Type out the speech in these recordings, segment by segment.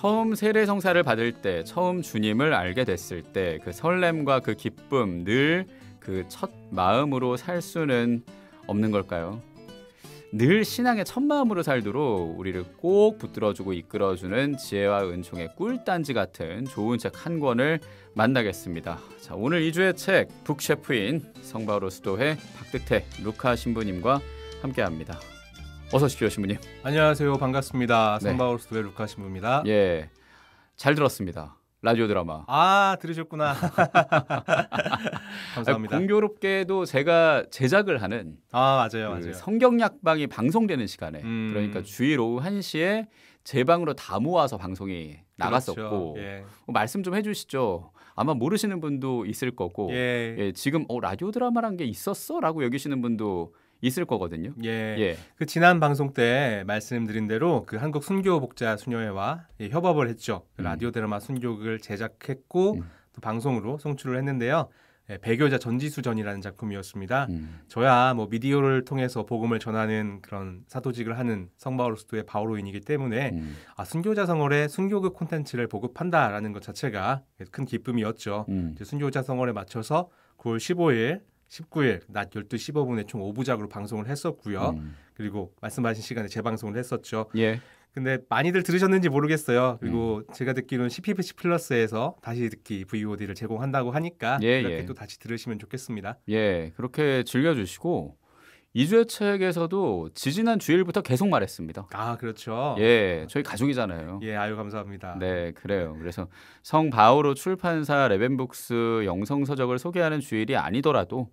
처음 세례성사를 받을 때, 처음 주님을 알게 됐을 때 그 설렘과 그 기쁨 늘 그 첫 마음으로 살 수는 없는 걸까요? 늘 신앙의 첫 마음으로 살도록 우리를 꼭 붙들어주고 이끌어주는 지혜와 은총의 꿀단지 같은 좋은 책 한 권을 만나겠습니다. 자, 오늘 2주의 책 북셰프인 성바오로 수도회 박득태 루카 신부님과 함께합니다. 어서 오십시오, 신부님. 안녕하세요. 반갑습니다. 네. 성바오로 수도회 루카 신부입니다. 예, 잘 들었습니다. 라디오 드라마. 아, 들으셨구나. 감사합니다. 공교롭게도 제가 제작을 하는 맞아요. 그 맞아요. 성경약방이 방송되는 시간에 그러니까 주일 오후 1시에 제 방으로 다 모아서 방송이 나갔었고 그렇죠. 예. 말씀 좀 해주시죠. 아마 모르시는 분도 있을 거고 예. 지금 라디오 드라마란 게 있었어? 라고 여기시는 분도 있을 거거든요. 예. 그 지난 방송 때 말씀드린 대로 그 한국 순교복자 수녀회와 협업을 했죠. 라디오 드라마 순교극을 제작했고 또 방송으로 송출을 했는데요. 배교자 전지수전이라는 작품이었습니다. 저야 뭐 미디어를 통해서 복음을 전하는 그런 사도직을 하는 성바오로 수도의 바오로인이기 때문에 순교자 성월에 순교극 콘텐츠를 보급한다라는 것 자체가 큰 기쁨이었죠. 순교자 성월에 맞춰서 9월 15일 19일 낮 12시 15분에 총 5부작으로 방송을 했었고요. 그리고 말씀하신 시간에 재방송을 했었죠. 예. 근데 많이들 들으셨는지 모르겠어요. 그리고 제가 듣기로는 CPFC 플러스에서 다시 듣기 VOD를 제공한다고 하니까 이렇게 또 다시 들으시면 좋겠습니다. 예, 그렇게 즐겨주시고 2주의 책에서도 지지난 주일부터 계속 말했습니다. 아, 그렇죠. 예, 저희 가족이잖아요. 예, 아유 감사합니다. 네, 그래요. 그래서 성바오로 출판사 레벤북스 영성서적을 소개하는 주일이 아니더라도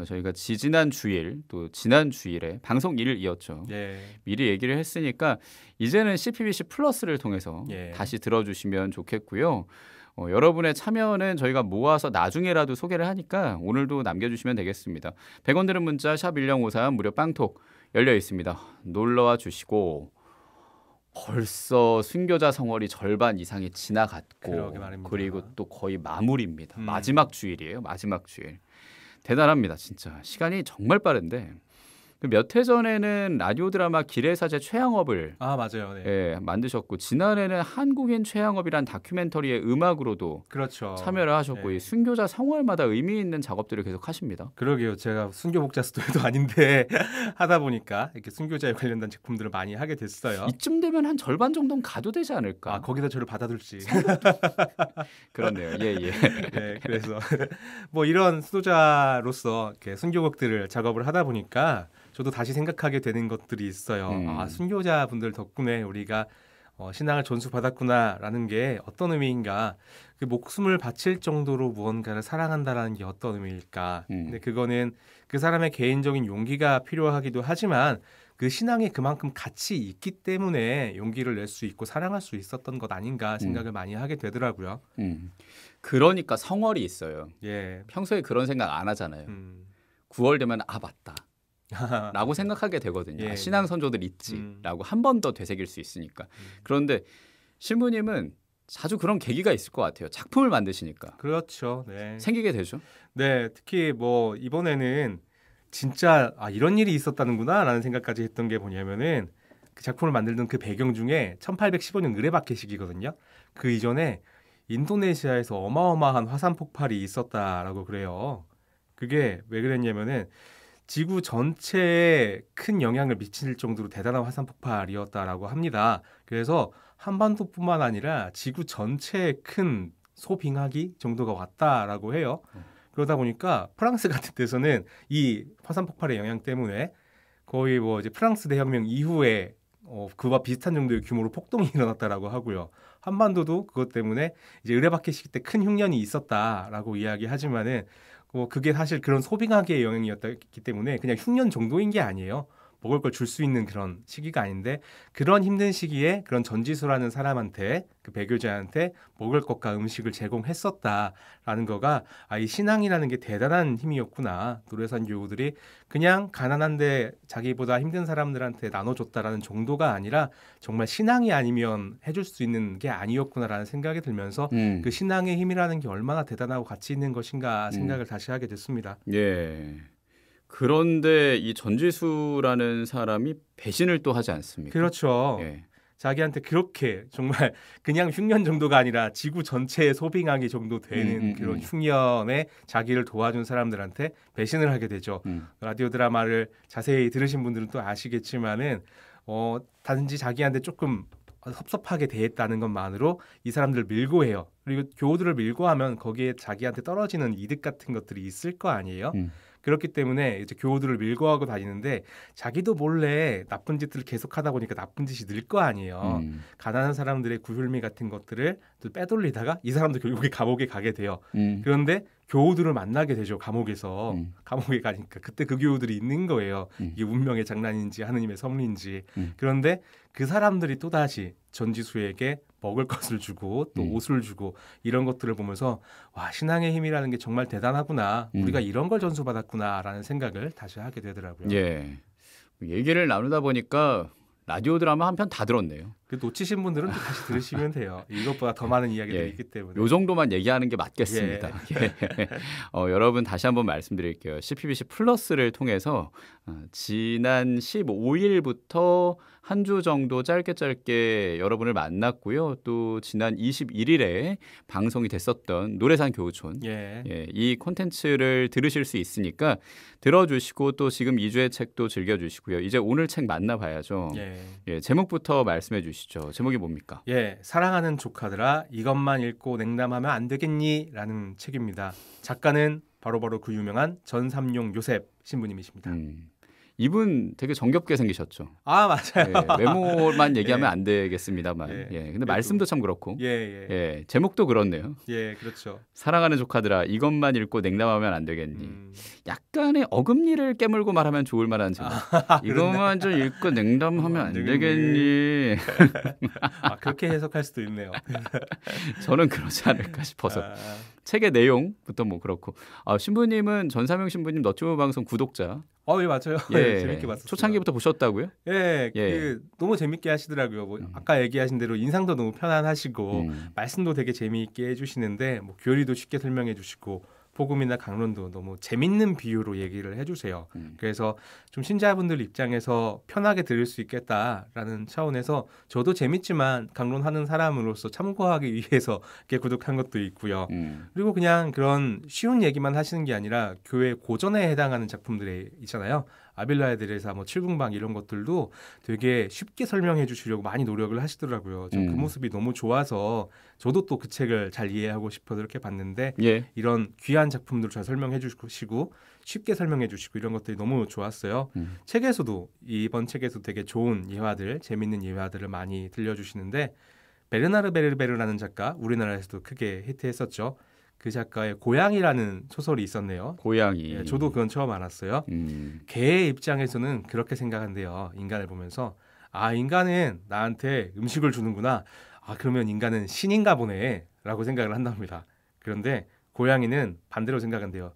저희가 지지난 주일 또 지난 주일에 방송 1일이었죠. 예. 미리 얘기를 했으니까 이제는 CPBC 플러스를 통해서 다시 들어주시면 좋겠고요. 여러분의 참여는 저희가 모아서 나중에라도 소개를 하니까 오늘도 남겨주시면 되겠습니다. 100원 드는 문자 샵 1053 무료 빵톡 열려 있습니다. 놀러와 주시고 벌써 순교자 성월이 절반 이상이 지나갔고 그리고 또 거의 마무리입니다. 마지막 주일이에요. 마지막 주일. 대단합니다. 진짜. 시간이 정말 빠른데 몇 해 전에는 라디오 드라마 길의 사제 최양업을 맞아요. 네. 예, 만드셨고 지난해는 한국인 최양업이란 다큐멘터리의 음악으로도 그렇죠. 참여를 하셨고 이 순교자 성월마다 의미 있는 작업들을 계속 하십니다. 그러게요. 제가 순교복자 스토리도 아닌데 하다 보니까 이렇게 순교자에 관련된 제품들을 많이 하게 됐어요. 이쯤 되면 한 절반 정도는 가도 되지 않을까? 거기다 저를 받아둘지. 그렇네요. 예. 네, 그래서 뭐 이런 수도자로서 이렇게 순교곡들을 작업을 하다 보니까 저도 다시 생각하게 되는 것들이 있어요. 순교자분들 덕분에 우리가 신앙을 전수받았구나라는 게 어떤 의미인가. 그 목숨을 바칠 정도로 무언가를 사랑한다라는 게 어떤 의미일까. 근데 그거는 그 사람의 개인적인 용기가 필요하기도 하지만 그 신앙이 그만큼 가치 있기 때문에 용기를 낼 수 있고 사랑할 수 있었던 것 아닌가 생각을 많이 하게 되더라고요. 그러니까 성월이 있어요. 예. 평소에 그런 생각 안 하잖아요. 9월 되면 맞다. 라고 생각하게 되거든요. 신앙 선조들 있지 라고 한 번 더 되새길 수 있으니까. 그런데 신부님은 자주 그런 계기가 있을 것 같아요. 작품을 만드시니까. 그렇죠. 네. 생기게 되죠. 네, 특히 뭐 이번에는 진짜 이런 일이 있었다는구나 라는 생각까지 했던 게 뭐냐면은 그 작품을 만들던 그 배경 중에 1815년 으레바케 시기거든요. 그 이전에 인도네시아에서 어마어마한 화산 폭발이 있었다라고 그래요. 그게 왜 그랬냐면은 지구 전체에 큰 영향을 미칠 정도로 대단한 화산 폭발이었다라고 합니다. 그래서 한반도뿐만 아니라 지구 전체에 큰 소빙하기 정도가 왔다라고 해요. 그러다 보니까 프랑스 같은 데서는 이 화산 폭발의 영향 때문에 거의 뭐 이제 프랑스 대혁명 이후에 그와 비슷한 정도의 규모로 폭동이 일어났다라고 하고요. 한반도도 그것 때문에 이제 으레바케 시기 때 큰 흉년이 있었다라고 이야기하지만은 그게 사실 그런 소빙하기의 영향이었기 때문에 그냥 흉년 정도인 게 아니에요. 먹을 걸 줄 수 있는 그런 시기가 아닌데 그런 힘든 시기에 그런 전지수라는 사람한테 그 배교자한테 먹을 것과 음식을 제공했었다라는 거가 이 신앙이라는 게 대단한 힘이었구나. 노래산 교우들이 그냥 가난한데 자기보다 힘든 사람들한테 나눠줬다라는 정도가 아니라 정말 신앙이 아니면 해줄 수 있는 게 아니었구나라는 생각이 들면서 그 신앙의 힘이라는 게 얼마나 대단하고 가치 있는 것인가 생각을 다시 하게 됐습니다. 예. 그런데 이 전지수라는 사람이 배신을 또 하지 않습니까? 그렇죠. 예. 자기한테 그렇게 정말 그냥 흉년 정도가 아니라 지구 전체의 소빙하기 정도 되는 그런 흉년에 자기를 도와준 사람들한테 배신을 하게 되죠. 라디오 드라마를 자세히 들으신 분들은 또 아시겠지만은 단지 자기한테 조금 섭섭하게 대했다는 것만으로 이 사람들을 밀고 해요. 그리고 교우들을 밀고 하면 거기에 자기한테 떨어지는 이득 같은 것들이 있을 거 아니에요. 그렇기 때문에 이제 교우들을 밀고 하고 다니는데 자기도 몰래 나쁜 짓들을 계속하다 보니까 나쁜 짓이 늘 거 아니에요. 가난한 사람들의 구휼미 같은 것들을 또 빼돌리다가 이 사람도 결국에 감옥에 가게 돼요. 그런데 교우들을 만나게 되죠. 감옥에서. 감옥에 가니까 그때 그 교우들이 있는 거예요. 이게 운명의 장난인지 하느님의 섭리인지. 그런데 그 사람들이 또다시 전지수에게 먹을 것을 주고 또 옷을 주고 이런 것들을 보면서 와, 신앙의 힘이라는 게 정말 대단하구나. 우리가 이런 걸 전수받았구나라는 생각을 다시 하게 되더라고요. 예. 얘기를 나누다 보니까 라디오 드라마 한 편 다 들었네요. 놓치신 분들은 또 다시 들으시면 돼요. 이것보다 더 많은 이야기들이 예. 있기 때문에. 요 정도만 얘기하는 게 맞겠습니다. 예. 여러분 다시 한번 말씀드릴게요. CPBC 플러스를 통해서 지난 15일부터 한 주 정도 짧게 여러분을 만났고요. 또 지난 21일에 방송이 됐었던 노래산 교우촌 이 콘텐츠를 들으실 수 있으니까 들어주시고 또 지금 2주의 책도 즐겨주시고요. 이제 오늘 책 만나봐야죠. 제목부터 말씀해 주시죠. 제목이 뭡니까? 사랑하는 조카들아 이것만 읽고 냉담하면 안 되겠니? 라는 책입니다. 작가는 바로 그 유명한 전삼용 요셉 신부님이십니다. 이분 되게 정겹게 생기셨죠. 아, 맞아요. 외모만 얘기하면 안 되겠습니다만. 근데 말씀도 참 그렇고. 제목도 그렇네요. 그렇죠. 사랑하는 조카들아 이것만 읽고 냉담하면 안 되겠니. 약간의 어금니를 깨물고 말하면 좋을 만한 제목. 이것만 좀 읽고 냉담하면 안 되겠니. 그렇게 해석할 수도 있네요. 저는 그러지 않을까 싶어서. 책의 내용부터 뭐 그렇고. 신부님은 전삼용 신부님 너튜브 방송 구독자. 맞아요. 재밌게 봤어요. 초창기부터 보셨다고요? 너무 재밌게 하시더라고요. 아까 얘기하신 대로 인상도 너무 편안하시고 말씀도 되게 재미있게 해주시는데 교리도 쉽게 설명해 주시고 복음이나 강론도 너무 재밌는 비유로 얘기를 해주세요. 그래서 좀 신자분들 입장에서 편하게 들을 수 있겠다라는 차원에서 저도 재밌지만 강론하는 사람으로서 참고하기 위해서 이렇게 구독한 것도 있고요. 그리고 그냥 그런 쉬운 얘기만 하시는 게 아니라 교회 고전에 해당하는 작품들이 있잖아요. 아빌라에 대해서 칠궁방 이런 것들도 되게 쉽게 설명해 주시려고 많이 노력을 하시더라고요. 그 모습이 너무 좋아서 저도 또 그 책을 잘 이해하고 싶어서 이렇게 봤는데 이런 귀한 작품들을 잘 설명해 주시고 쉽게 설명해 주시고 이런 것들이 너무 좋았어요. 책에서도 이번 책에서 되게 좋은 예화들, 재밌는 예화들을 많이 들려주시는데 베르나르 베르베르라는 작가, 우리나라에서도 크게 히트했었죠. 그 작가의 고양이라는 소설이 있었네요. 고양이. 저도 그건 처음 알았어요. 개의 입장에서는 그렇게 생각한대요. 인간을 보면서 인간은 나한테 음식을 주는구나. 그러면 인간은 신인가 보네 라고 생각을 한답니다. 그런데 고양이는 반대로 생각한대요.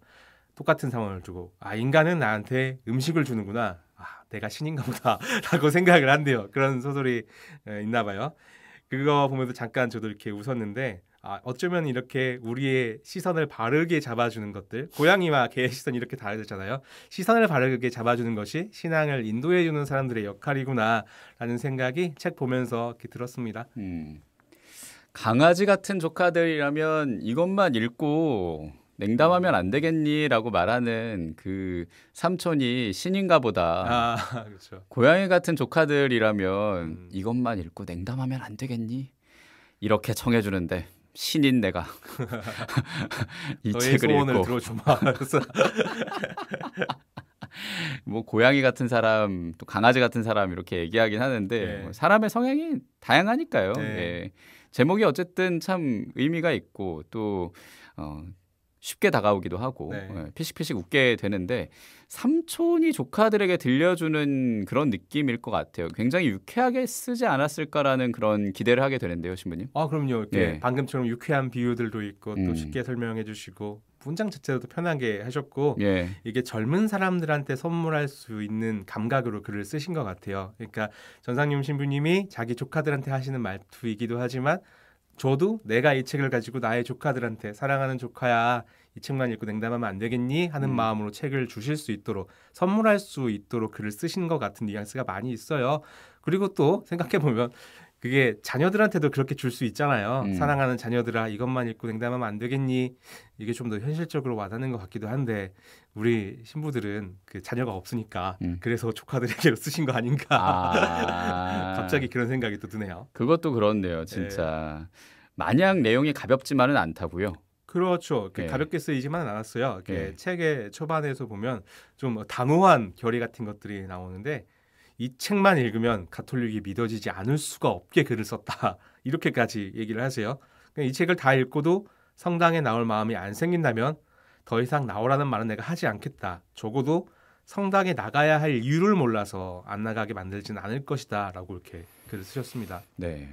똑같은 상황을 두고 인간은 나한테 음식을 주는구나. 내가 신인가 보다 라고 생각을 한대요. 그런 소설이 있나 봐요. 그거 보면서 잠깐 저도 이렇게 웃었는데 어쩌면 이렇게 우리의 시선을 바르게 잡아주는 것들, 고양이와 개의 시선이 이렇게 다르잖아요. 시선을 바르게 잡아주는 것이 신앙을 인도해주는 사람들의 역할이구나라는 생각이 책 보면서 이렇게 들었습니다. 강아지 같은 조카들이라면 이것만 읽고 냉담하면 안 되겠니라고 말하는 그 삼촌이 신인가 보다. 그렇죠. 고양이 같은 조카들이라면 이것만 읽고 냉담하면 안 되겠니? 이렇게 청해주는데 신인 내가 이 책을 소원을 읽고 들어주마. 고양이 같은 사람 또 강아지 같은 사람 이렇게 얘기하긴 하는데 사람의 성향이 다양하니까요. 제목이 어쨌든 참 의미가 있고 또 쉽게 다가오기도 하고 피식피식 웃게 되는데 삼촌이 조카들에게 들려주는 그런 느낌일 것 같아요. 굉장히 유쾌하게 쓰지 않았을까라는 그런 기대를 하게 되는데요, 신부님. 그럼요. 방금처럼 유쾌한 비유들도 있고 또 쉽게 설명해 주시고 문장 자체도 편하게 하셨고 이게 젊은 사람들한테 선물할 수 있는 감각으로 글을 쓰신 것 같아요. 그러니까 전상님 신부님이 자기 조카들한테 하시는 말투이기도 하지만 저도 내가 이 책을 가지고 나의 조카들한테 사랑하는 조카야 이 책만 읽고 냉담하면 안 되겠니? 하는 마음으로 책을 주실 수 있도록 선물할 수 있도록 글을 쓰신 것 같은 뉘앙스가 많이 있어요. 그리고 또 생각해보면 그게 자녀들한테도 그렇게 줄 수 있잖아요. 사랑하는 자녀들아 이것만 읽고 냉담하면 안 되겠니? 이게 좀 더 현실적으로 와닿는 것 같기도 한데 우리 신부들은 그 자녀가 없으니까 그래서 조카들에게 쓰신 거 아닌가. 갑자기 그런 생각이 또 드네요. 그것도 그렇네요. 진짜. 마냥 내용이 가볍지만은 않다고요. 그렇죠. 가볍게 쓰이지만은 않았어요. 책의 초반에서 보면 좀 단호한 결의 같은 것들이 나오는데 이 책만 읽으면 가톨릭이 믿어지지 않을 수가 없게 글을 썼다. 이렇게까지 얘기를 하세요. 이 책을 다 읽고도 성당에 나올 마음이 안 생긴다면 더 이상 나오라는 말은 내가 하지 않겠다. 적어도 성당에 나가야 할 이유를 몰라서 안 나가게 만들지는 않을 것이다. 라고 이렇게 글을 쓰셨습니다. 네,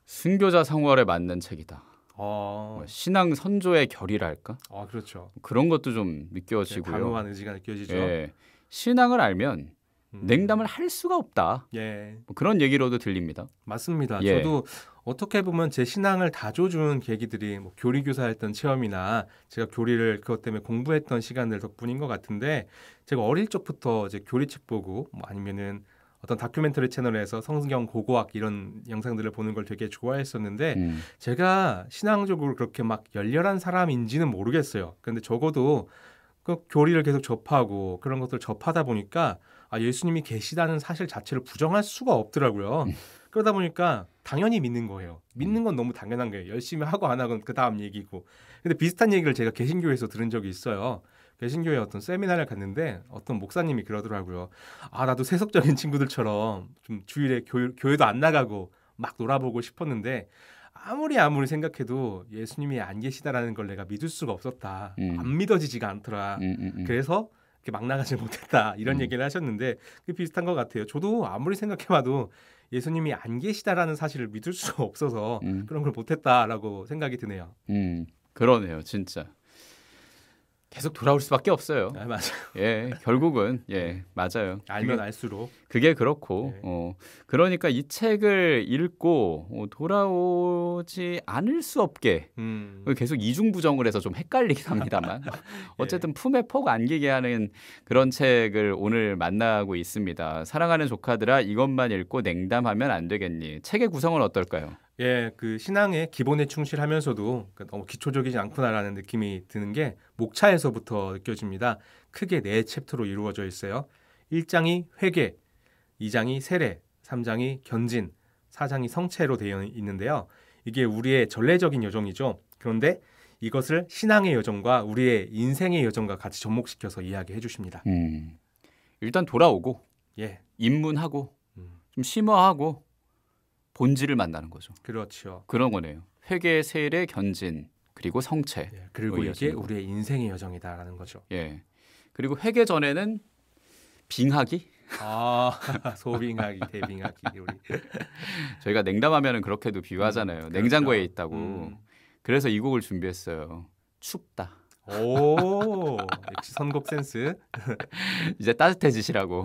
순교자 생활에 맞는 책이다. 신앙 선조의 결의랄까? 그렇죠. 그런 것도 좀 느껴지고요. 단호한 의지가 느껴지죠. 신앙을 알면 냉담을 할 수가 없다. 뭐 그런 얘기로도 들립니다. 맞습니다. 저도 어떻게 보면 제 신앙을 다져준 계기들이 뭐 교리교사였던 체험이나 제가 교리를 그것 때문에 공부했던 시간들 덕분인 것 같은데 제가 어릴 적부터 이제 교리책 보고 뭐 아니면은 어떤 다큐멘터리 채널에서 성경 고고학 이런 영상들을 보는 걸 되게 좋아했었는데 제가 신앙적으로 그렇게 막 열렬한 사람인지는 모르겠어요. 그런데 적어도 그 교리를 계속 접하고 그런 것들을 접하다 보니까 예수님이 계시다는 사실 자체를 부정할 수가 없더라고요. 그러다 보니까 당연히 믿는 거예요. 믿는 건 너무 당연한 거예요. 열심히 하고 안 하고는 그 다음 얘기고. 근데 비슷한 얘기를 제가 개신교에서 들은 적이 있어요. 개신교에 어떤 세미나를 갔는데 어떤 목사님이 그러더라고요. 나도 세속적인 친구들처럼 좀 주일에 교회도 안 나가고 막 놀아보고 싶었는데 아무리 생각해도 예수님이 안 계시다라는 걸 내가 믿을 수가 없었다. 안 믿어지지가 않더라. 그래서 이렇게 막 나가지 못했다. 이런 얘기를 하셨는데 그게 비슷한 것 같아요. 저도 아무리 생각해봐도 예수님이 안 계시다라는 사실을 믿을 수가 없어서 그런 걸 못했다라고 생각이 드네요. 그러네요, 진짜. 계속 돌아올 수밖에 없어요. 맞아요. 결국은 맞아요. 알면 알수록 그게 그렇고 그러니까 이 책을 읽고 돌아오지 않을 수 없게 계속 이중부정을 해서 좀 헷갈리긴 합니다만 어쨌든 품에 폭 안기게 하는 그런 책을 오늘 만나고 있습니다. 사랑하는 조카들아 이것만 읽고 냉담하면 안 되겠니? 책의 구성은 어떨까요? 그 신앙의 기본에 충실하면서도 너무 기초적이지 않구나라는 느낌이 드는 게 목차에서부터 느껴집니다. 크게 4챕터로 이루어져 있어요. 1장이 회개, 2장이 세례, 3장이 견진, 4장이 성체로 되어 있는데요. 이게 우리의 전례적인 여정이죠. 그런데 이것을 신앙의 여정과 우리의 인생의 여정과 같이 접목시켜서 이야기해 주십니다. 일단 돌아오고 입문하고 좀 심화하고 본질을 만나는 거죠. 그렇죠. 그런 거네요. 회개, 세례, 견진, 그리고 성체. 그리고 이게 우리의 인생의 여정이다라는 거죠. 그리고 회개 전에는 빙하기. 소빙하기, 대빙하기. 저희가 냉담하면은 그렇게도 비유하잖아요. 그렇죠. 냉장고에 있다고. 그래서 이 곡을 준비했어요. 춥다. 역시 선곡 센스. 이제 따뜻해지시라고.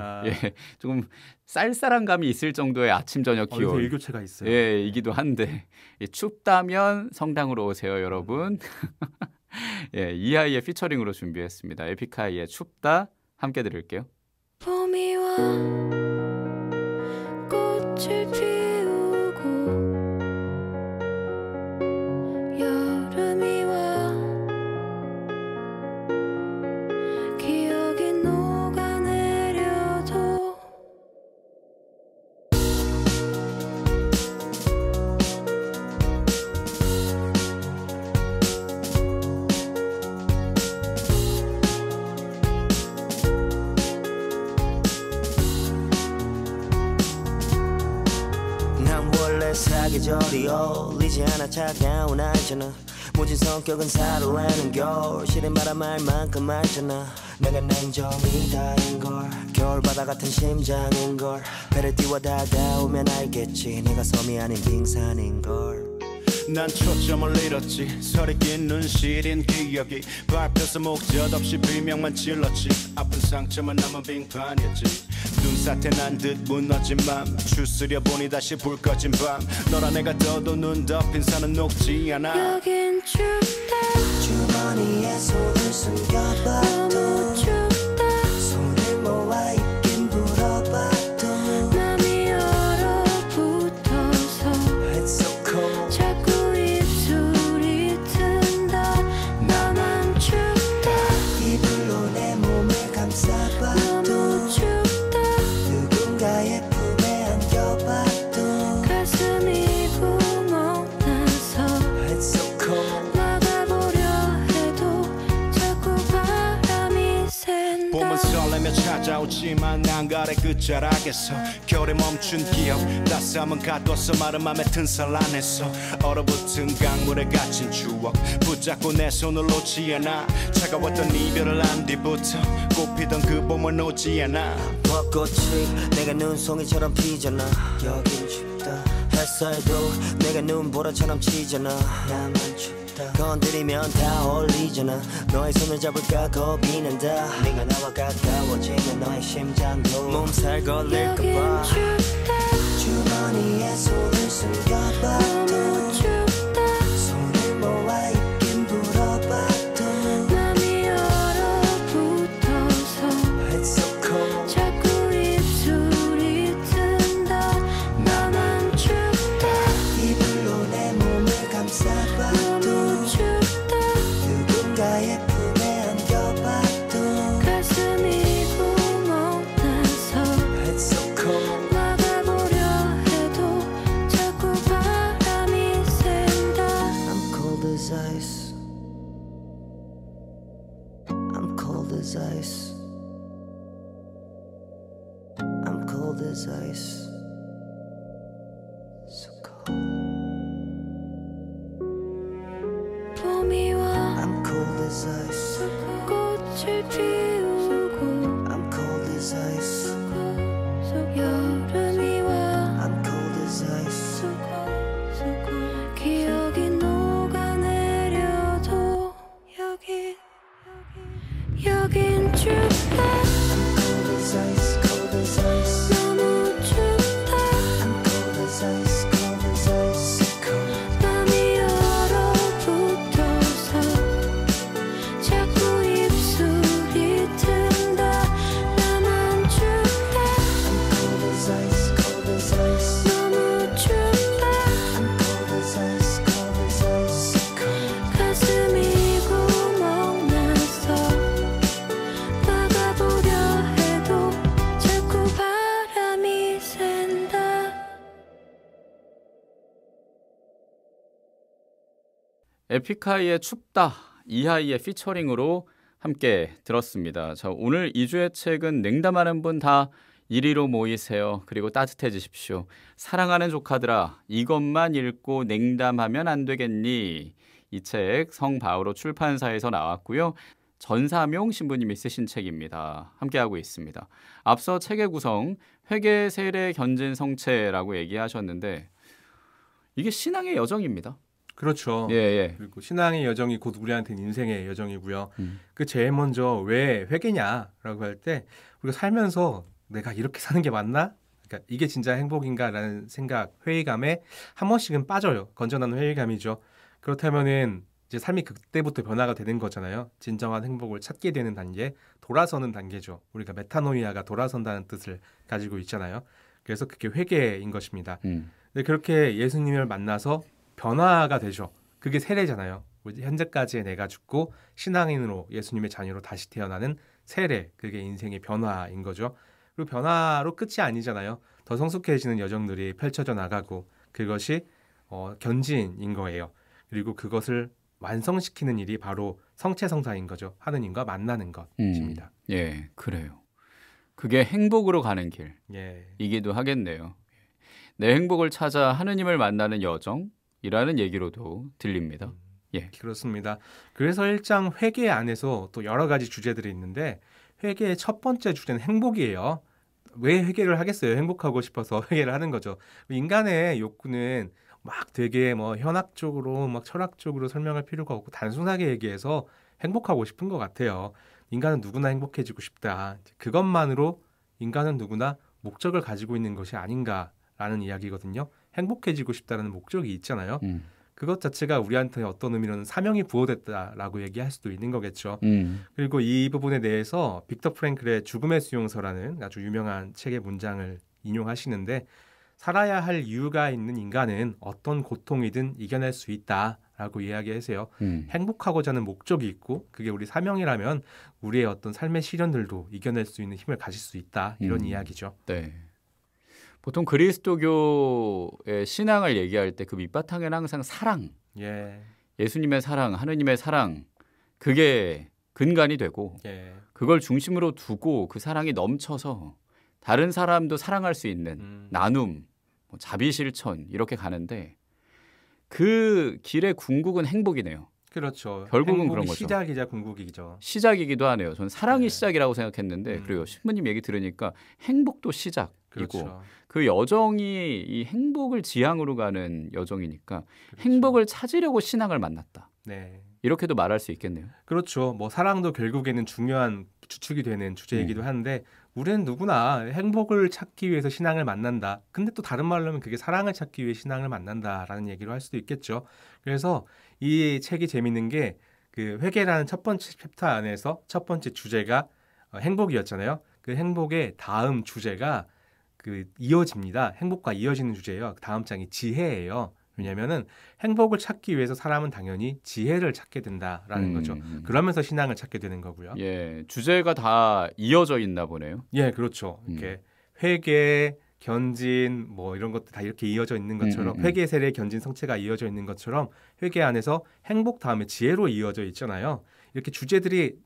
조금 쌀쌀한 감이 있을 정도의 아침 저녁 기온. 일교체가 있어요. 이기도 한데 춥다면 성당으로 오세요, 여러분. 이하이의 피처링으로 준비했습니다. 에픽하이의 춥다 함께 들을게요. 봄이 와 꽃을 피우고 여름이 와 기억이 녹아내려도 사계절이 어울리지 않아 차가운 알잖아 모진 성격은 살아내는 겨울 시린 바람 알 만큼 알잖아 내가 냉정이 다인걸 겨울바다 같은 심장인걸 배를 띄워 다가오면 알겠지 내가 섬이 아닌 빙산인걸 난 초점을 잃었지 서리낀 눈시린 기억이 밟혀서 목젖 없이 비명만 찔렀지 아픈 상처만 남은 빙판이었지 눈사태 난 듯 무너진 맘 추스려 보니 다시 불 꺼진 밤 너라 내가 떠도 눈 덮인 산은 녹지 않아 여긴 춥다 주머니에 손을 숨겨봐도 너무 춥다 손을 모아 있긴 불어봐도 맘이 얼어붙어서 차가웠지만 난가래 끝자락에서 겨울에 멈춘 기억 따스함은 가뒀어 마른 맘에 튼살 안에서 얼어붙은 강물에 갇힌 추억 붙잡고 내 손을 놓지 않아 차가웠던 이별을 한 뒤부터 꽃피던 그 봄은 오지 않아 벚꽃이 내가 눈송이처럼 피잖아 여긴 춥다 햇살도 내가 눈보라처럼 치잖아 나만 춥다 건드리면 다 어울리잖아 너의 손을 잡을까 겁이 난다 네가 나와 가까워지면 너의 심장도 몸살 걸릴까봐 여긴 춥다 주머니에 손을 숨겨봐도 너무 춥다 손을 모아 있긴 불어봐도 맘이 얼어붙어서 It's so cold 자꾸 입술이 튼다 나만 춥다 이불로 내 몸을 감싸봐도 너무 춥다 누군가의 품에 안겨봐도 가슴이 구멍나서 It's so cold 막아보려 해도 자꾸 바람이 샌다 I'm cold as ice I'm cold as ice I'm cold as ice So cold 봄이 와 I'm cold as ice 꽃을 피우고 I'm cold as ice 여름이 와 I'm cold as ice 기억이 녹아내려도 여긴 춥다 Cold as ice cold as ice 너무 춥다 I'm cold as ice cold as ice So cold 맘이 얼어붙어서 자꾸 입술이 튼다 나만 춥다 Cold as ice cold as ice 너무 춥다 I'm cold as ice cold as ice So cold 가슴이 구멍나서 막아보려 해도 자꾸 바람이 샌다 에픽하이의 춥다 이하이의 피처링으로 함께 들었습니다. 자, 오늘 2주의 책은 냉담하는 분 다 이리로 모이세요. 그리고 따뜻해지십시오. 사랑하는 조카들아 이것만 읽고 냉담하면 안 되겠니? 이 책 성바오로 출판사에서 나왔고요. 전사명 신부님이 쓰신 책입니다. 함께하고 있습니다. 앞서 책의 구성 회계 세례 견진 성체라고 얘기하셨는데 이게 신앙의 여정입니다. 그렇죠. 예, 예. 그리고 신앙의 여정이 곧 우리한테는 인생의 여정이고요. 그 제일 먼저 왜 회개냐라고 할 때 우리가 살면서 내가 이렇게 사는 게 맞나? 그러니까 이게 진짜 행복인가라는 생각, 회의감에 한 번씩은 빠져요. 건전한 회의감이죠. 그렇다면은 이제 삶이 그때부터 변화가 되는 거잖아요. 진정한 행복을 찾게 되는 단계, 돌아서는 단계죠. 우리가 메타노이아가 돌아선다는 뜻을 가지고 있잖아요. 그래서 그게 회개인 것입니다. 근데 그렇게 예수님을 만나서 변화가 되죠. 그게 세례잖아요. 현재까지의 내가 죽고 신앙인으로 예수님의 자녀로 다시 태어나는 세례, 그게 인생의 변화인 거죠. 그리고 변화로 끝이 아니잖아요. 더 성숙해지는 여정들이 펼쳐져 나가고 그것이 견진인 거예요. 그리고 그것을 완성시키는 일이 바로 성체성사인 거죠. 하느님과 만나는 것입니다. 예, 그래요. 그게 행복으로 가는 예. 길이기도 하겠네요. 내 행복을 찾아 하느님을 만나는 여정이라는 얘기로도 들립니다. 예, 그렇습니다. 그래서 1장 회개 안에서 또 여러 가지 주제들이 있는데 회개의 첫 번째 주제는 행복이에요. 왜 회개를 하겠어요? 행복하고 싶어서 회개를 하는 거죠. 인간의 욕구는 막 되게 뭐 현학적으로 막 철학적으로 설명할 필요가 없고 단순하게 얘기해서 행복하고 싶은 것 같아요. 인간은 누구나 행복해지고 싶다. 그것만으로 인간은 누구나 목적을 가지고 있는 것이 아닌가라는 이야기거든요. 행복해지고 싶다는 목적이 있잖아요. 그것 자체가 우리한테 어떤 의미로는 사명이 부여됐다라고 얘기할 수도 있는 거겠죠. 그리고 이 부분에 대해서 빅터 프랭클의 죽음의 수용서라는 아주 유명한 책의 문장을 인용하시는데 살아야 할 이유가 있는 인간은 어떤 고통이든 이겨낼 수 있다라고 이야기하세요. 행복하고자 하는 목적이 있고 그게 우리 사명이라면 우리의 어떤 삶의 시련들도 이겨낼 수 있는 힘을 가질 수 있다. 이런 이야기죠. 네. 보통 그리스도교의 신앙을 얘기할 때 그 밑바탕에는 항상 사랑, 예. 예수님의 사랑, 하느님의 사랑, 그게 근간이 되고 예. 그걸 중심으로 두고 그 사랑이 넘쳐서 다른 사람도 사랑할 수 있는 나눔, 뭐 자비실천 이렇게 가는데 그 길의 궁극은 행복이네요. 그렇죠. 결국은 그런 거죠. 시작이자 궁극이죠. 시작이기도 하네요. 저는 사랑이 네. 시작이라고 생각했는데 그리고 신부님 얘기 들으니까 행복도 시작이고 그렇죠. 그 여정이 이 행복을 지향으로 가는 여정이니까 그렇죠. 행복을 찾으려고 신앙을 만났다. 네. 이렇게도 말할 수 있겠네요. 그렇죠. 뭐 사랑도 결국에는 중요한 주축이 되는 주제이기도 한데 우리는 누구나 행복을 찾기 위해서 신앙을 만난다. 근데 또 다른 말로 하면 그게 사랑을 찾기 위해 신앙을 만난다라는 얘기로 할 수도 있겠죠. 그래서 이 책이 재밌는 게 그 회개라는 첫 번째 챕터 안에서 첫 번째 주제가 행복이었잖아요. 그 행복의 다음 주제가 그 이어집니다. 행복과 이어지는 주제예요. 다음 장이 지혜예요. 왜냐하면은 행복을 찾기 위해서 사람은 당연히 지혜를 찾게 된다라는 거죠. 그러면서 신앙을 찾게 되는 거고요. 예, 주제가 다 이어져 있나 보네요. 예, 그렇죠. 이렇게 회개, 견진 뭐 이런 것들 다 이렇게 이어져 있는 것처럼 회개, 세례, 견진, 성체가 이어져 있는 것처럼 회개 안에서 행복 다음에 지혜로 이어져 있잖아요. 이렇게 주제들이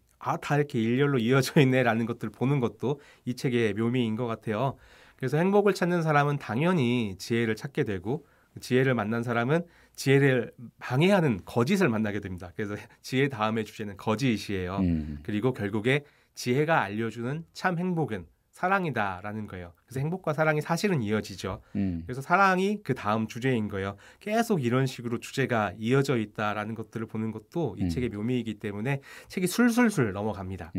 다 이렇게 일렬로 이어져 있네라는 것들 보는 것도 이 책의 묘미인 것 같아요. 그래서 행복을 찾는 사람은 당연히 지혜를 찾게 되고 지혜를 만난 사람은 지혜를 방해하는 거짓을 만나게 됩니다. 그래서 지혜 다음의 주제는 거짓이에요. 그리고 결국에 지혜가 알려주는 참 행복은 사랑이다라는 거예요. 그래서 행복과 사랑이 사실은 이어지죠. 그래서 사랑이 그 다음 주제인 거예요. 계속 이런 식으로 주제가 이어져 있다라는 것들을 보는 것도 이 책의 묘미이기 때문에 책이 술술술 넘어갑니다.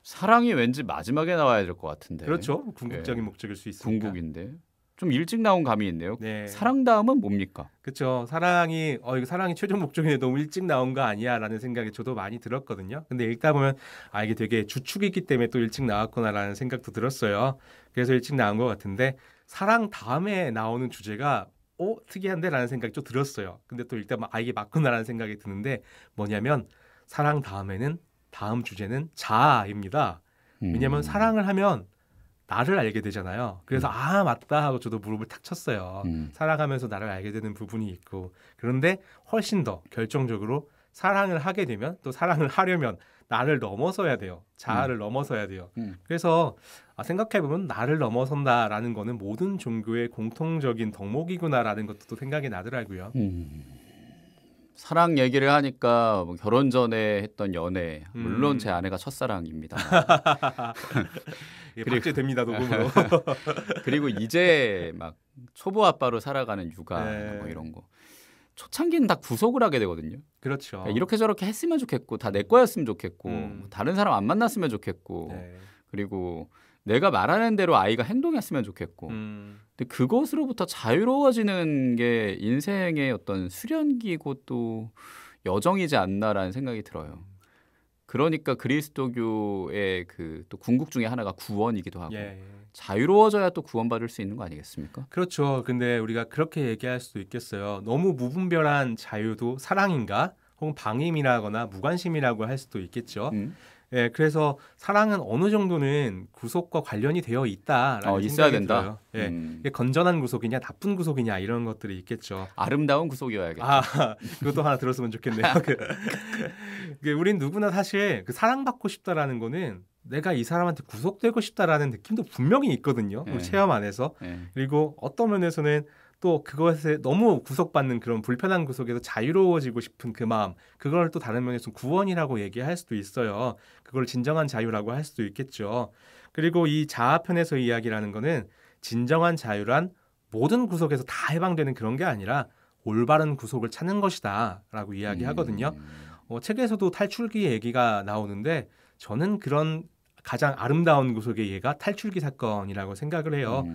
사랑이 왠지 마지막에 나와야 될 것 같은데. 그렇죠. 궁극적인 목적일 수 있으니까. 궁극인데. 좀 일찍 나온 감이 있네요. 네. 사랑 다음은 뭡니까? 그렇죠. 사랑이 이거 사랑이 최종 목적인데 너무 일찍 나온 거 아니야라는 생각이 저도 많이 들었거든요. 근데 읽다 보면 이게 되게 주축이기 때문에 또 일찍 나왔구나라는 생각도 들었어요. 그래서 일찍 나온 것 같은데 사랑 다음에 나오는 주제가 특이한데라는 생각이 좀 들었어요. 근데 또 일단 이게 맞구나라는 생각이 드는데 뭐냐면 사랑 다음에는 다음 주제는 자아입니다. 왜냐하면 사랑을 하면 나를 알게 되잖아요. 그래서 맞다 하고 저도 무릎을 탁 쳤어요. 사랑하면서 나를 알게 되는 부분이 있고 그런데 훨씬 더 결정적으로 사랑을 하게 되면 또 사랑을 하려면 나를 넘어서야 돼요. 자아를 넘어서야 돼요. 그래서 생각해보면 나를 넘어선다라는 거는 모든 종교의 공통적인 덕목이구나라는 것도 또 생각이 나더라고요. 사랑 얘기를 하니까 뭐 결혼 전에 했던 연애 물론 제 아내가 첫사랑입니다. 박제됩니다 녹음으로. 그리고 이제 막 초보 아빠로 살아가는 육아 뭐 이런 거 초창기는 다 구속을 하게 되거든요. 그렇죠. 그러니까 이렇게 저렇게 했으면 좋겠고 다 내 거였으면 좋겠고 다른 사람 안 만났으면 좋겠고 그리고 내가 말하는 대로 아이가 행동했으면 좋겠고 근데 그것으로부터 자유로워지는 게 인생의 어떤 수련기고 또 여정이지 않나라는 생각이 들어요. 그러니까 그리스도교의 그 또 궁극 중에 하나가 구원이기도 하고 자유로워져야 또 구원받을 수 있는 거 아니겠습니까? 그렇죠. 근데 우리가 그렇게 얘기할 수도 있겠어요. 너무 무분별한 자유도 사랑인가? 혹은 방임이라거나 무관심이라고 할 수도 있겠죠. 예, 그래서 사랑은 어느 정도는 구속과 관련이 되어 있다라는 있어야 생각이 된다. 들어요. 예, 이게 건전한 구속이냐 나쁜 구속이냐 이런 것들이 있겠죠. 아름다운 구속이어야겠죠. 그것도 하나 들었으면 좋겠네요. 우린 누구나 사실 그 사랑받고 싶다라는 거는 내가 이 사람한테 구속되고 싶다라는 느낌도 분명히 있거든요. 우리 체험 안에서. 그리고 어떤 면에서는 또 그것에 너무 구속받는 그런 불편한 구속에서 자유로워지고 싶은 그 마음, 그걸 또 다른 면에서 구원이라고 얘기할 수도 있어요. 그걸 진정한 자유라고 할 수도 있겠죠. 그리고 이 자아편에서 이야기라는 거는 진정한 자유란 모든 구속에서 다 해방되는 그런 게 아니라 올바른 구속을 찾는 것이다 라고 이야기하거든요. 책에서도 탈출기 얘기가 나오는데 저는 그런 가장 아름다운 구속의 예가 탈출기 사건이라고 생각을 해요.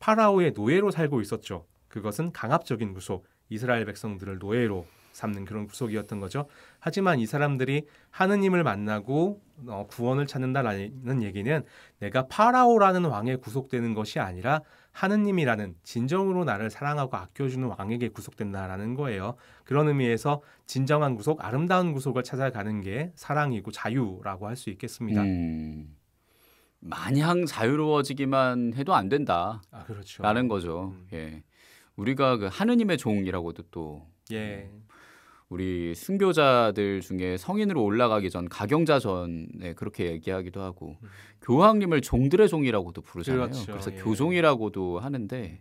파라오의 노예로 살고 있었죠. 그것은 강압적인 구속, 이스라엘 백성들을 노예로 삼는 그런 구속이었던 거죠. 하지만 이 사람들이 하느님을 만나고 구원을 찾는다라는 얘기는 내가 파라오라는 왕에 구속되는 것이 아니라 하느님이라는 진정으로 나를 사랑하고 아껴주는 왕에게 구속된다라는 거예요. 그런 의미에서 진정한 구속, 아름다운 구속을 찾아가는 게 사랑이고 자유라고 할 수 있겠습니다. 마냥 자유로워지기만 해도 안 된다. 그렇죠. 라는 거죠. 우리가 그 하느님의 종이라고도 또 우리 순교자들 중에 성인으로 올라가기 전 가경자 전에 그렇게 얘기하기도 하고 교황님을 종들의 종이라고도 부르잖아요. 그렇죠. 그래서 예. 교종이라고도 하는데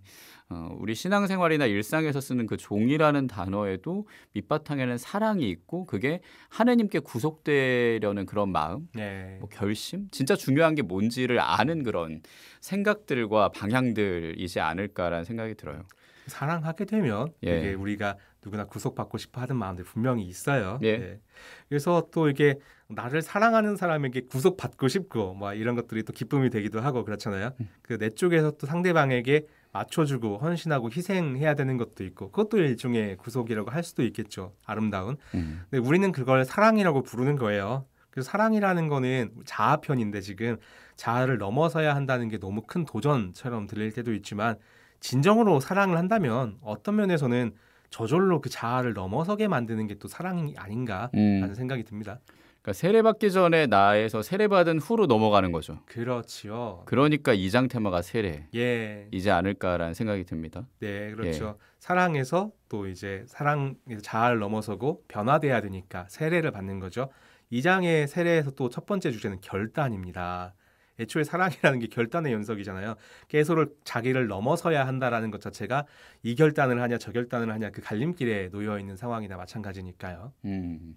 우리 신앙생활이나 일상에서 쓰는 그 종이라는 단어에도 밑바탕에는 사랑이 있고 그게 하느님께 구속되려는 그런 마음, 네. 뭐 결심, 진짜 중요한 게 뭔지를 아는 그런 생각들과 방향들이지 않을까라는 생각이 들어요. 사랑하게 되면 예. 이게 우리가 누구나 구속받고 싶어 하는 마음들이 분명히 있어요. 예. 예. 그래서 또 이게 나를 사랑하는 사람에게 구속받고 싶고 뭐 이런 것들이 또 기쁨이 되기도 하고 그렇잖아요. 그 내 쪽에서 또 상대방에게 맞춰주고 헌신하고 희생해야 되는 것도 있고 그것도 일종의 구속이라고 할 수도 있겠죠. 아름다운. 근데 우리는 그걸 사랑이라고 부르는 거예요. 그래서 사랑이라는 거는 자아편인데 지금 자아를 넘어서야 한다는 게 너무 큰 도전처럼 들릴 때도 있지만 진정으로 사랑을 한다면 어떤 면에서는 저절로 그 자아를 넘어서게 만드는 게 또 사랑이 아닌가라는 생각이 듭니다. 그러니까 세례받기 전에 나에서 세례받은 후로 넘어가는 거죠. 그렇죠. 그러니까 2장 테마가 세례이지 예, 않을까라는 생각이 듭니다. 네, 그렇죠. 사랑에서 또 이제 사랑에서 자아를 넘어서고 변화돼야 되니까 세례를 받는 거죠. 2장의 세례에서 또 첫 번째 주제는 결단입니다. 애초에 사랑이라는 게 결단의 연속이잖아요. 계속 자기를 넘어서야 한다라는 것 자체가 이 결단을 하냐 저 결단을 하냐 그 갈림길에 놓여 있는 상황이나 마찬가지니까요.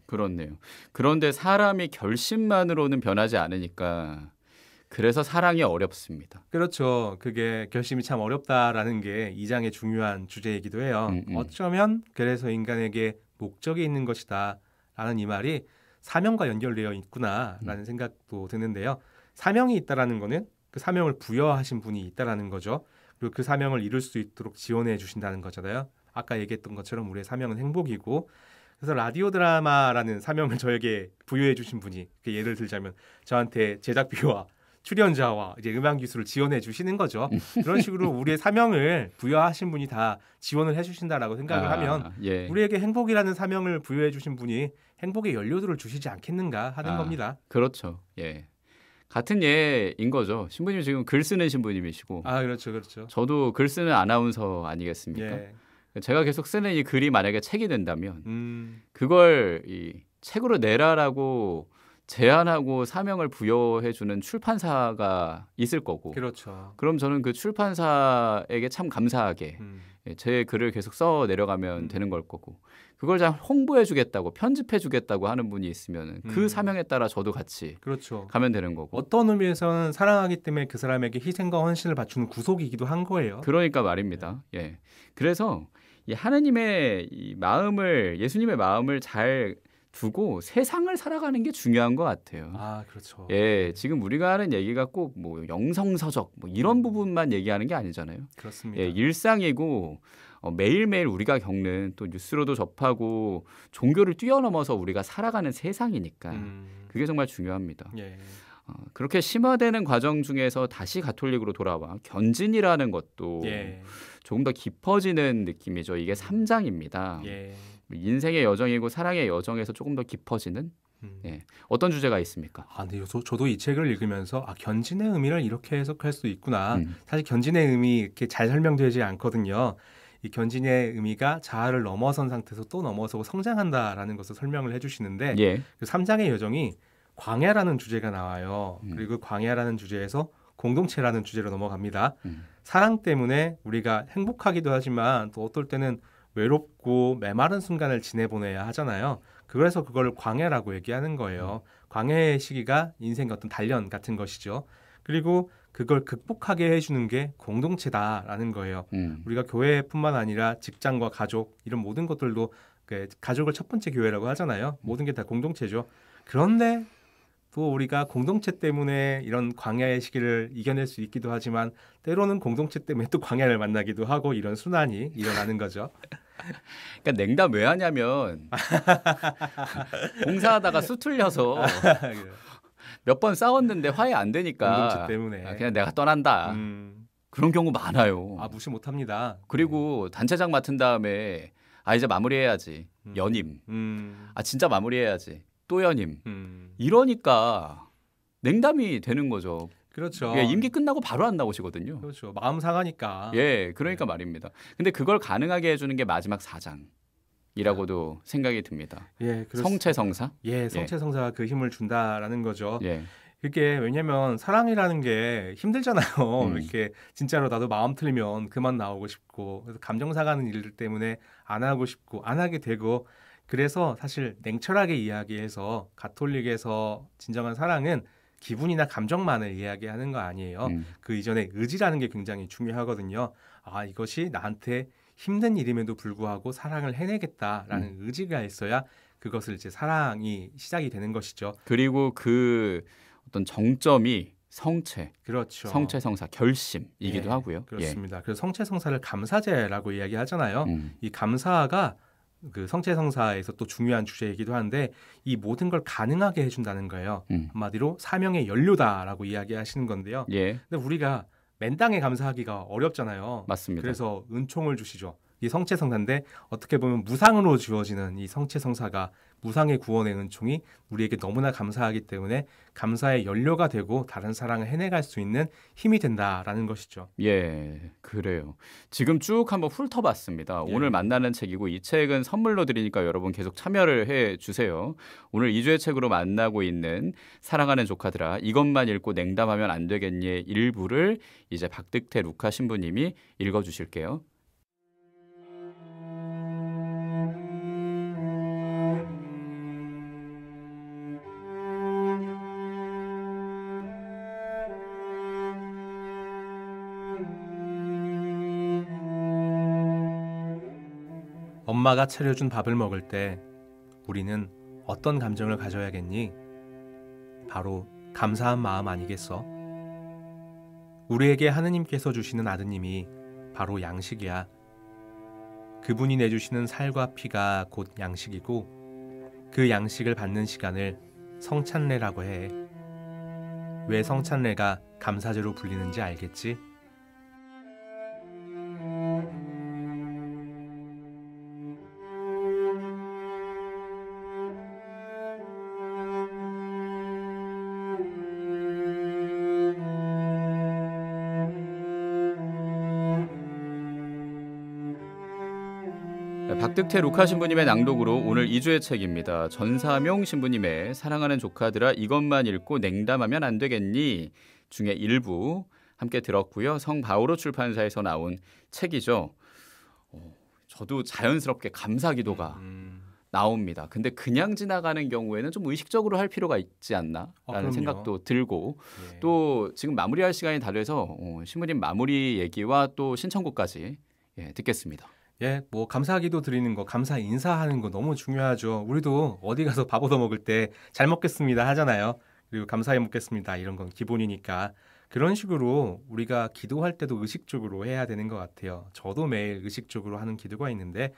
그렇네요. 그런데 사람이 결심만으로는 변하지 않으니까 그래서 사랑이 어렵습니다. 그렇죠. 그게 결심이 참 어렵다라는 게 2장의 중요한 주제이기도 해요. 어쩌면 그래서 인간에게 목적이 있는 것이다 라는 이 말이 사명과 연결되어 있구나라는 생각도 드는데요. 사명이 있다라는 거는 그 사명을 부여하신 분이 있다라는 거죠. 그리고 그 사명을 이룰 수 있도록 지원해 주신다는 거잖아요. 아까 얘기했던 것처럼 우리의 사명은 행복이고 그래서 라디오 드라마라는 사명을 저에게 부여해 주신 분이 예를 들자면 저한테 제작비와 출연자와 이제 음악 기술을 지원해 주시는 거죠. 그런 식으로 우리의 사명을 부여하신 분이 다 지원을 해 주신다라고 생각을 하면 예. 우리에게 행복이라는 사명을 부여해 주신 분이 행복의 연료들을 주시지 않겠는가 하는 겁니다. 그렇죠. 예. 같은 예인 거죠. 신부님 지금 글 쓰는 신부님이시고 그렇죠, 그렇죠. 저도 글 쓰는 아나운서 아니겠습니까? 예. 제가 계속 쓰는 이 글이 만약에 책이 된다면 그걸 이 책으로 내라라고 제안하고 사명을 부여해주는 출판사가 있을 거고 그렇죠. 그럼 저는 그 출판사에게 참 감사하게 제 글을 계속 써 내려가면 되는 걸 거고 그걸 잘 홍보해주겠다고 편집해주겠다고 하는 분이 있으면 그 사명에 따라 저도 같이 그렇죠. 가면 되는 거고 어떤 의미에서는 사랑하기 때문에 그 사람에게 희생과 헌신을 바치는 구속이기도 한 거예요. 그러니까 말입니다. 예. 그래서 이 하느님의 이 마음을 예수님의 마음을 잘 두고 세상을 살아가는 게 중요한 것 같아요. 그렇죠. 예, 지금 우리가 하는 얘기가 꼭 뭐 영성서적 뭐 이런 부분만 얘기하는 게 아니잖아요. 그렇습니다. 예, 일상이고 매일매일 우리가 겪는 또 뉴스로도 접하고 종교를 뛰어넘어서 우리가 살아가는 세상이니까 그게 정말 중요합니다. 예. 그렇게 심화되는 과정 중에서 다시 가톨릭으로 돌아와 견진이라는 것도 예. 조금 더 깊어지는 느낌이죠. 이게 3장입니다. 예. 인생의 여정이고 사랑의 여정에서 조금 더 깊어지는 예. 어떤 주제가 있습니까? 근데 저도 이 책을 읽으면서 견진의 의미를 이렇게 해석할 수 있구나. 사실 견진의 의미 이렇게 잘 설명되지 않거든요. 이 견진의 의미가 자아를 넘어선 상태에서 또 넘어서고 성장한다라는 것을 설명을 해주시는데 예. 그 3장의 여정이 광야라는 주제가 나와요. 그리고 광야라는 주제에서 공동체라는 주제로 넘어갑니다. 사랑 때문에 우리가 행복하기도 하지만 또 어떨 때는 외롭고 메마른 순간을 지내보내야 하잖아요. 그래서 그걸 광야라고 얘기하는 거예요. 광야의 시기가 인생의 어떤 단련 같은 것이죠. 그리고 그걸 극복하게 해주는 게 공동체다라는 거예요. 우리가 교회뿐만 아니라 직장과 가족 이런 모든 것들도 가족을 첫 번째 교회라고 하잖아요. 모든 게 다 공동체죠. 그런데 또 우리가 공동체 때문에 이런 광야의 시기를 이겨낼 수 있기도 하지만 때로는 공동체 때문에 또 광야를 만나기도 하고 이런 순환이 일어나는 거죠. 그러니까 냉담 왜 하냐면 봉사하다가 수틀려서 몇 번 싸웠는데 화해 안 되니까 공동체 때문에 그냥 내가 떠난다. 그런 경우 많아요. 무시 못합니다. 그리고 단체장 맡은 다음에 이제 마무리해야지. 연임. 진짜 마무리해야지. 또 연임. 이러니까 냉담이 되는 거죠. 그렇죠. 예, 임기 끝나고 바로 안 나오시거든요. 그렇죠. 마음 상하니까. 예, 그러니까 말입니다. 근데 그걸 가능하게 해주는 게 마지막 4장. 이라고도 생각이 듭니다. 예, 성체성사? 예, 성체성사가 그 힘을 준다라는 거죠. 예. 그게 왜냐면 사랑이라는 게 힘들잖아요. 이렇게 진짜로 나도 마음 틀리면 그만 나오고 싶고 그래서 감정사가는 일들 때문에 안 하고 싶고 안 하게 되고 그래서 사실 냉철하게 이야기해서 가톨릭에서 진정한 사랑은 기분이나 감정만을 이야기하는 거 아니에요. 그 이전에 의지라는 게 굉장히 중요하거든요. 아, 이것이 나한테 힘든 일임에도 불구하고 사랑을 해내겠다라는 의지가 있어야 그것을 이제 사랑이 시작이 되는 것이죠. 그리고 그 어떤 정점이 성체, 그렇죠. 성체성사, 결심이기도 예, 하고요. 그렇습니다. 그래서 성체성사를 감사제라고 이야기하잖아요. 이 감사가 그 성체성사에서 또 중요한 주제이기도 한데 이 모든 걸 가능하게 해준다는 거예요. 한마디로 사명의 연료다라고 이야기하시는 건데요. 예. 근데 우리가 맨땅에 감사하기가 어렵잖아요. 맞습니다. 그래서 은총을 주시죠. 이 성체성사인데 어떻게 보면 무상으로 주어지는 이 성체성사가 무상의 구원의 은총이 우리에게 너무나 감사하기 때문에 감사의 연료가 되고 다른 사랑을 해내갈 수 있는 힘이 된다라는 것이죠. 예, 그래요. 지금 쭉 한번 훑어봤습니다. 예. 오늘 만나는 책이고 이 책은 선물로 드리니까 여러분 계속 참여를 해주세요. 오늘 2주의 책으로 만나고 있는 사랑하는 조카들아 이것만 읽고 냉담하면 안 되겠니의 일부를 이제 박득태 루카 신부님이 읽어주실게요. 엄마가 차려준 밥을 먹을 때 우리는 어떤 감정을 가져야겠니? 바로 감사한 마음 아니겠어? 우리에게 하느님께서 주시는 아드님이 바로 양식이야. 그분이 내주시는 살과 피가 곧 양식이고 그 양식을 받는 시간을 성찬례라고 해. 왜 성찬례가 감사제로 불리는지 알겠지? 박득태 루카 신부님의 낭독으로 오늘 2주의 책입니다. 전사명 신부님의 사랑하는 조카들아 이것만 읽고 냉담하면 안 되겠니? 중에 일부 함께 들었고요. 성바오로 출판사에서 나온 책이죠. 저도 자연스럽게 감사기도가 나옵니다. 근데 그냥 지나가는 경우에는 좀 의식적으로 할 필요가 있지 않나라는 생각도 들고 예. 또 지금 마무리할 시간이 다 돼서 신부님 마무리 얘기와 또 신청곡까지 듣겠습니다. 예, 뭐 감사기도 드리는 거, 감사 인사하는 거 너무 중요하죠. 우리도 어디 가서 밥 얻어 먹을 때 잘 먹겠습니다 하잖아요. 그리고 감사해 먹겠습니다 이런 건 기본이니까 그런 식으로 우리가 기도할 때도 의식적으로 해야 되는 것 같아요. 저도 매일 의식적으로 하는 기도가 있는데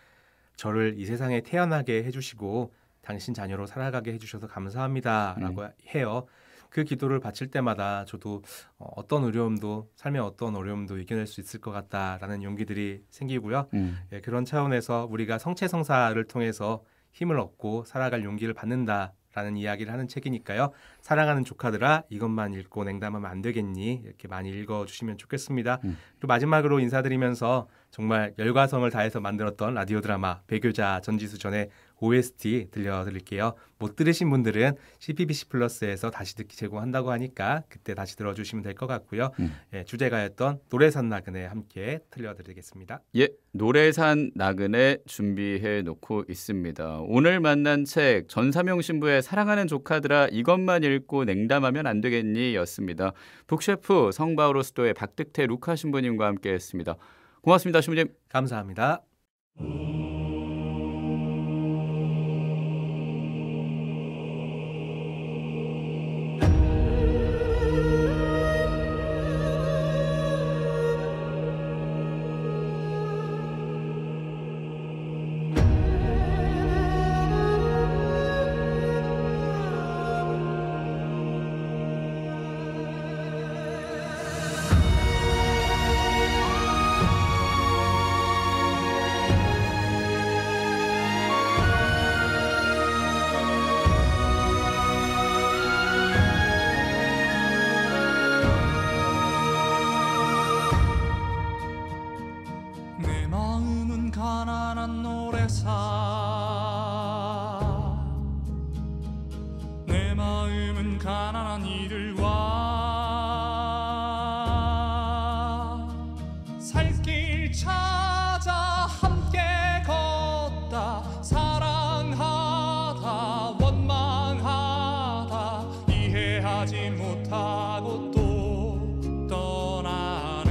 저를 이 세상에 태어나게 해주시고 당신 자녀로 살아가게 해주셔서 감사합니다라고 해요. 그 기도를 바칠 때마다 저도 어떤 어려움도 삶의 어떤 어려움도 이겨낼 수 있을 것 같다라는 용기들이 생기고요. 예, 그런 차원에서 우리가 성체성사를 통해서 힘을 얻고 살아갈 용기를 받는다라는 이야기를 하는 책이니까요. 사랑하는 조카들아 이것만 읽고 냉담하면 안 되겠니? 이렇게 많이 읽어주시면 좋겠습니다. 또 마지막으로 인사드리면서 정말 열과성을 다해서 만들었던 라디오 드라마 배교자 전지수전의 OST 들려드릴게요. 못 들으신 분들은 CPBC 플러스에서 다시 듣기 제공한다고 하니까 그때 다시 들어주시면 될 것 같고요. 예, 주제가였던 노래산 나그네 함께 들려드리겠습니다. 예, 노래산 나그네 준비해 놓고 있습니다. 오늘 만난 책 전사명 신부의 사랑하는 조카들아 이것만 읽고 냉담하면 안 되겠니 였습니다. 북셰프 성바오로 수도의 박득태 루카 신부님과 함께했습니다. 고맙습니다, 신부님. 감사합니다. 마음은 가난한 이들과 살 길 찾아 함께 걷다 사랑하다 원망하다 이해하지 못하고 또 떠나네.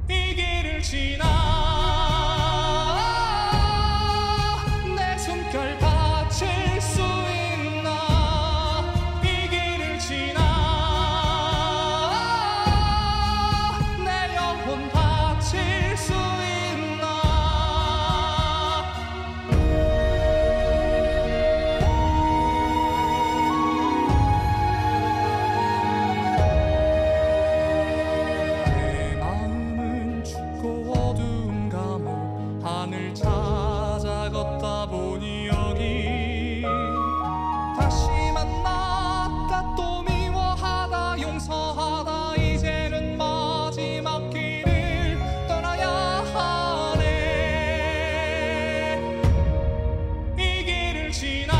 이 길을 지나 내 숨결 바칠 수 있나. 이 길을 지나 내 영혼 바칠 수 있나. 내 마음은 춥고 어두운 감옥 하늘 찾아 걷다 보니 여기 다시 만났다 또 미워하다 용서하다 이제는 마지막 길을 떠나야 하네. 이 길을 지나